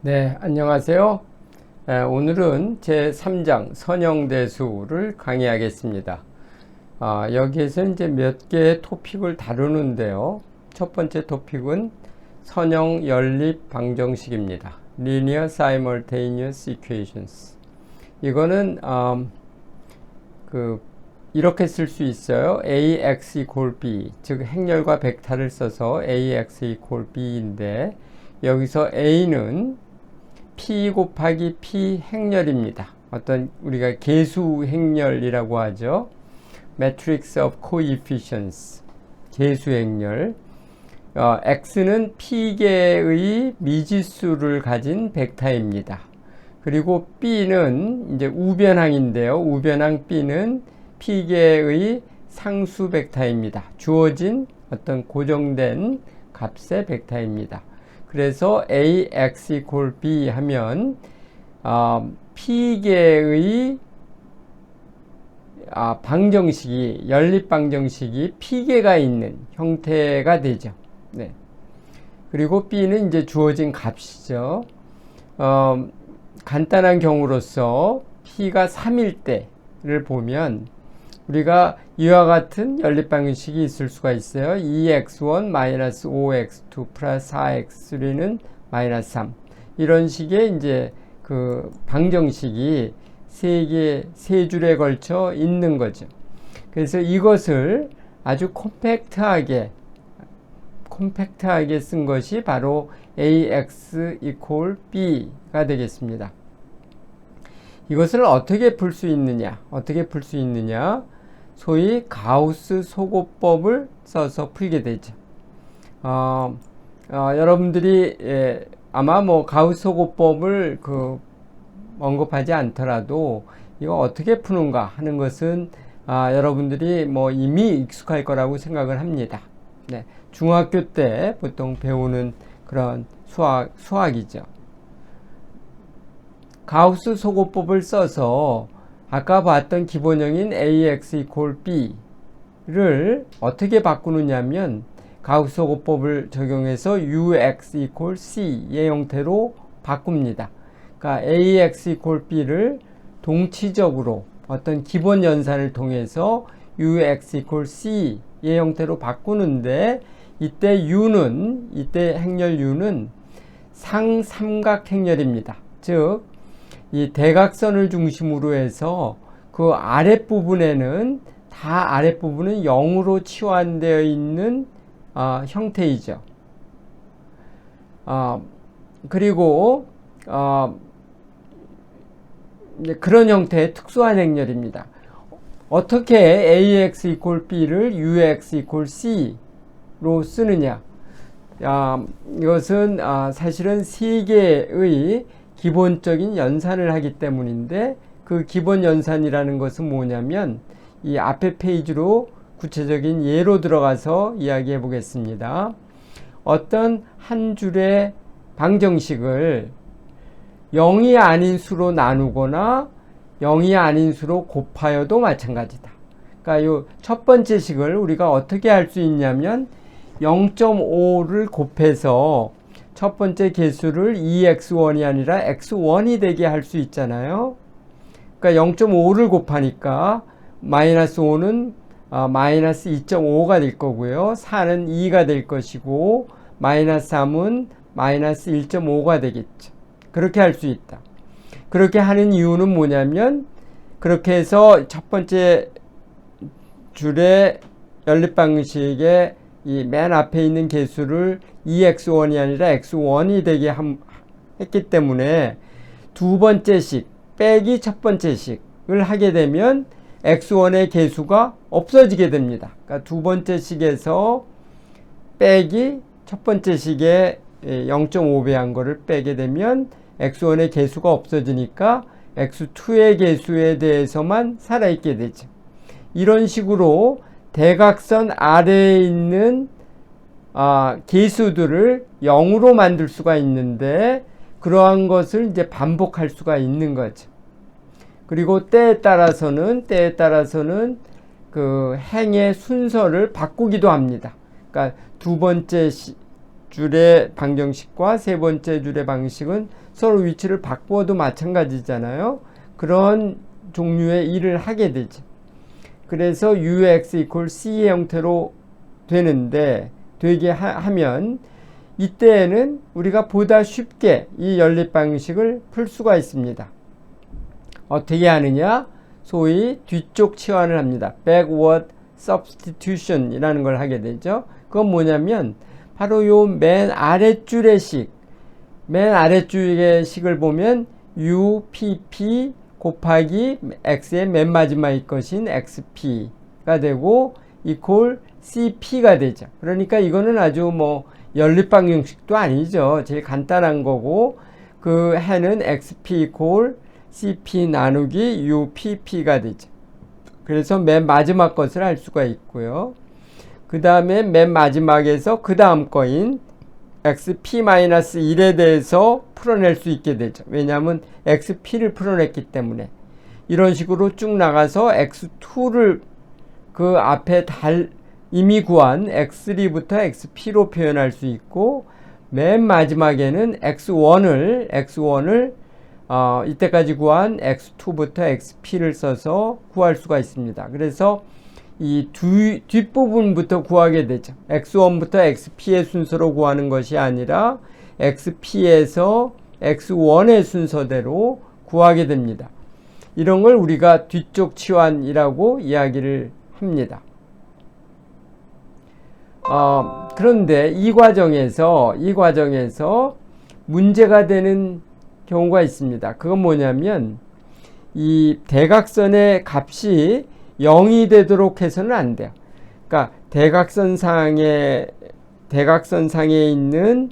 네, 안녕하세요. 오늘은 제3장 선형대수를 강의하겠습니다. 여기에서 이제 몇 개의 토픽을 다루는데요. 첫 번째 토픽은 선형 연립 방정식입니다. Linear Simultaneous Equations. 이거는 이렇게 쓸 수 있어요. ax equal b, 즉 행렬과 벡터를 써서 ax equal b인데 여기서 a는 p 곱하기 p 행렬입니다. 어떤 우리가 계수 행렬이라고 하죠. Matrix of Coefficients, 계수 행렬. x는 p개의 미지수를 가진 벡터입니다. 그리고 b는 이제 우변항인데요. 우변항 b는 p개의 상수 벡터입니다. 주어진 어떤 고정된 값의 벡터입니다. 그래서 ax equal b 하면 p개의 방정식이, 연립 방정식이 p개가 있는 형태가 되죠. 네. 그리고 b는 이제 주어진 값이죠. 간단한 경우로서 p가 3일 때를 보면 우리가 이와 같은 연립 방정식이 있을 수가 있어요. 2x1 5x2 플러스 4x3는 마이너스 3. 이런 식의 이제 그 방정식이 세 줄에 걸쳐 있는 거죠. 그래서 이것을 아주 콤팩트하게 쓴 것이 바로 ax equal b가 되겠습니다. 이것을 어떻게 풀 수 있느냐? 소위 가우스 소고법을 써서 풀게 되죠. 여러분들이 아마 가우스 소고법을 언급하지 않더라도 이거 어떻게 푸는가 하는 것은 여러분들이 이미 익숙할 거라고 생각을 합니다. 네, 중학교 때 보통 배우는 그런 수학이죠. 가우스 소고법을 써서 아까 봤던 기본형인 ax equal b를 어떻게 바꾸느냐면 가우스 소고법을 적용해서 ux equal c의 형태로 바꿉니다. 그러니까 ax equal b를 동치적으로 어떤 기본 연산을 통해서 ux equal c의 형태로 바꾸는데 이때 행렬 u는 상삼각 행렬입니다. 즉 이 대각선을 중심으로 해서 그 아랫부분은 0으로 치환되어 있는 형태이죠. 그리고 그런 형태의 특수한 행렬입니다. 어떻게 ax equal b를 ux equal c로 쓰느냐? 이것은 사실은 세 개의 기본적인 연산을 하기 때문인데, 그 기본 연산이라는 것은 뭐냐면 이 앞에 페이지로 구체적인 예로 들어가서 이야기해 보겠습니다. 어떤 한 줄의 방정식을 0이 아닌 수로 나누거나 0이 아닌 수로 곱하여도 마찬가지다. 그러니까 요 첫 번째 식을 우리가 어떻게 할 수 있냐면 0.5를 곱해서 첫 번째 개수를 2x1이 아니라 x1이 되게 할 수 있잖아요. 그러니까 0.5를 곱하니까 마이너스 5는 마이너스 2.5가 될 거고요. 4는 2가 될 것이고 마이너스 3은 마이너스 1.5가 되겠죠. 그렇게 할 수 있다. 그렇게 하는 이유는 뭐냐면 그렇게 해서 첫 번째 줄의 연립 방식의 이 맨 앞에 있는 개수를 2x1이 아니라 x1이 되게 했기 때문에 두 번째 식 빼기 첫 번째 식을 하게 되면 x1의 개수가 없어지게 됩니다. 그러니까 두 번째 식에서 빼기 첫 번째 식에 0.5배한 거를 빼게 되면 x1의 개수가 없어지니까 x2의 개수에 대해서만 살아있게 되죠. 이런 식으로 대각선 아래에 있는 개수들을 0으로 만들 수가 있는데 그러한 것을 이제 반복할 수가 있는 거죠. 그리고 때에 따라서는 그 행의 순서를 바꾸기도 합니다. 그러니까 두 번째 줄의 방정식과 세 번째 줄의 방식은 서로 위치를 바꾸어도 마찬가지잖아요. 그런 종류의 일을 하게 되죠. 그래서 ux equal c의 형태로 되게 하면 이때에는 우리가 보다 쉽게 이 연립 방식을 풀 수가 있습니다. 어떻게 하느냐? 소위 뒤쪽 치환을 합니다. backward substitution 이라는 걸 하게 되죠. 그건 뭐냐면 바로 요 맨 아랫줄의 식을 보면 UPP 곱하기 x의 맨 마지막의 것인 XP가 되고 equal CP가 되죠. 그러니까 이거는 아주 뭐 연립방정식도 아니죠. 제일 간단한 거고 그 해는 XP equal CP 나누기 UPP가 되죠. 그래서 맨 마지막 것을 할 수가 있고요. 그 다음에 맨 마지막에서 그 다음 거인 XP-1에 대해서 풀어낼 수 있게 되죠. 왜냐하면 XP를 풀어냈기 때문에. 이런 식으로 쭉 나가서 X2를 그 앞에 이미 구한 X3부터 XP로 표현할 수 있고, 맨 마지막에는 X1을 이때까지 구한 X2부터 XP를 써서 구할 수가 있습니다. 그래서 이 뒷부분부터 구하게 되죠. X1부터 XP의 순서로 구하는 것이 아니라 XP에서 X1의 순서대로 구하게 됩니다. 이런 걸 우리가 뒤쪽 치환이라고 이야기를 합니다. 그런데 이 과정에서 문제가 되는 경우가 있습니다. 그건 뭐냐면 이 대각선의 값이 0이 되도록 해서는 안 돼요. 그러니까 대각선상에 있는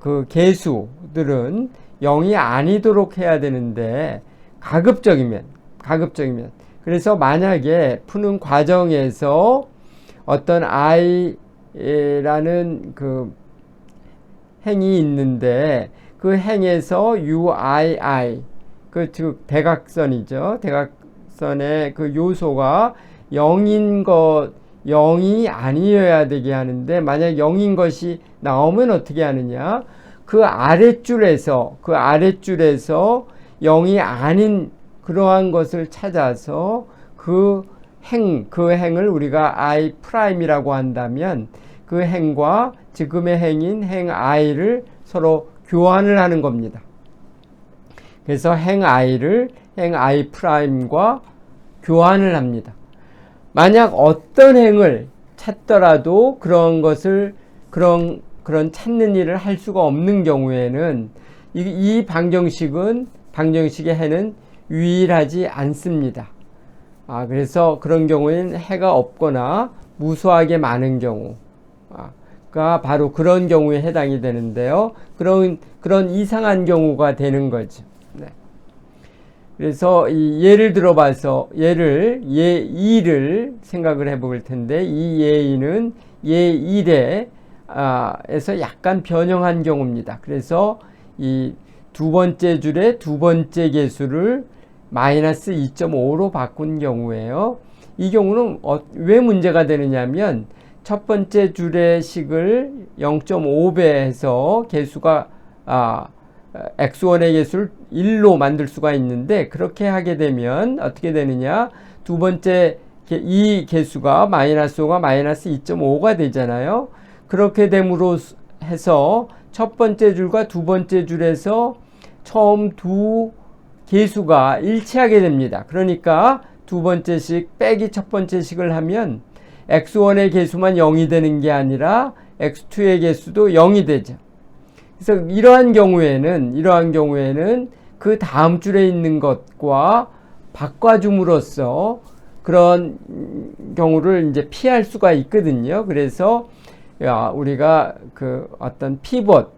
그 계수들은 0이 아니도록 해야 되는데 가급적이면 그래서 만약에 푸는 과정에서 어떤 i라는 그 행이 있는데 그 행에서 UII 즉 대각선이죠. 대각선의 그 요소가 0이 아니어야 되게 하는데 만약 0인 것이 나오면 어떻게 하느냐? 그 아랫줄에서 0이 아닌 그러한 것을 찾아서 그 행을 우리가 I 프라임이라고 한다면 그 행과 지금의 행인 행 I를 서로 교환을 하는 겁니다. 그래서 행 I를 행 I 프라임과 교환을 합니다. 만약 어떤 행을 찾더라도 그런 찾는 일을 할 수가 없는 경우에는 이 방정식의 해는 유일하지 않습니다. 그래서 그런 경우에는 해가 없거나 무수하게 많은 경우가 바로 그런 경우에 해당이 되는데요. 그런 이상한 경우가 되는 거죠. 네. 그래서 예를 들어봐서 예 2를 생각을 해볼 텐데 이 예 2는 예 1에서 약간 변형한 경우입니다. 그래서 이 두 번째 줄의 두 번째 개수를 마이너스 2.5로 바꾼 경우에요. 이 경우는 왜 문제가 되느냐면 첫 번째 줄의 식을 0.5배 해서 개수가 x1의 개수를 1로 만들 수가 있는데 그렇게 하게 되면 어떻게 되느냐? 두 번째 이 개수가 마이너스 5가 마이너스 2.5가 되잖아요. 그렇게 됨으로 해서 첫 번째 줄과 두 번째 줄에서 처음 두 개수가 일치하게 됩니다. 그러니까 두 번째 식 빼기 첫 번째 식을 하면 x1의 개수만 0이 되는 게 아니라 x2의 개수도 0이 되죠. 그래서 이러한 경우에는 그 다음 줄에 있는 것과 바꿔줌으로써 그런 경우를 이제 피할 수가 있거든요. 그래서 우리가 그 어떤 피벗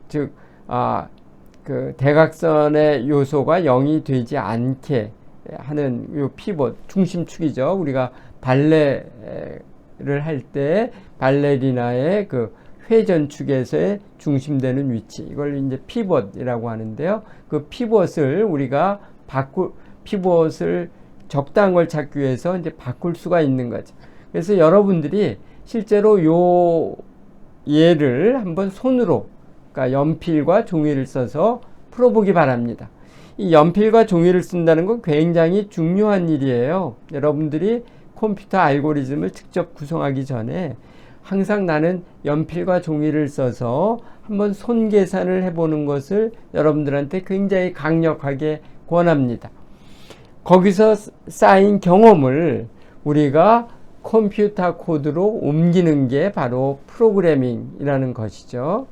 즉 그 대각선의 요소가 0이 되지 않게 하는 요 피벗 중심축이죠. 우리가 발레를 할 때 발레리나의 그 회전축에서의 중심되는 위치, 이걸 이제 피벗이라고 하는데요. 그 피벗을 우리가 피벗을 적당한 걸 찾기 위해서 이제 바꿀 수가 있는 거죠. 그래서 여러분들이 실제로 얘를 한번 손으로, 그러니까 연필과 종이를 써서 풀어보기 바랍니다. 이 연필과 종이를 쓴다는 건 굉장히 중요한 일이에요. 여러분들이 컴퓨터 알고리즘을 직접 구성하기 전에 항상 나는 연필과 종이를 써서 한번 손 계산을 해보는 것을 여러분들한테 굉장히 강력하게 권합니다. 거기서 쌓인 경험을 우리가 컴퓨터 코드로 옮기는 게 바로 프로그래밍이라는 것이죠.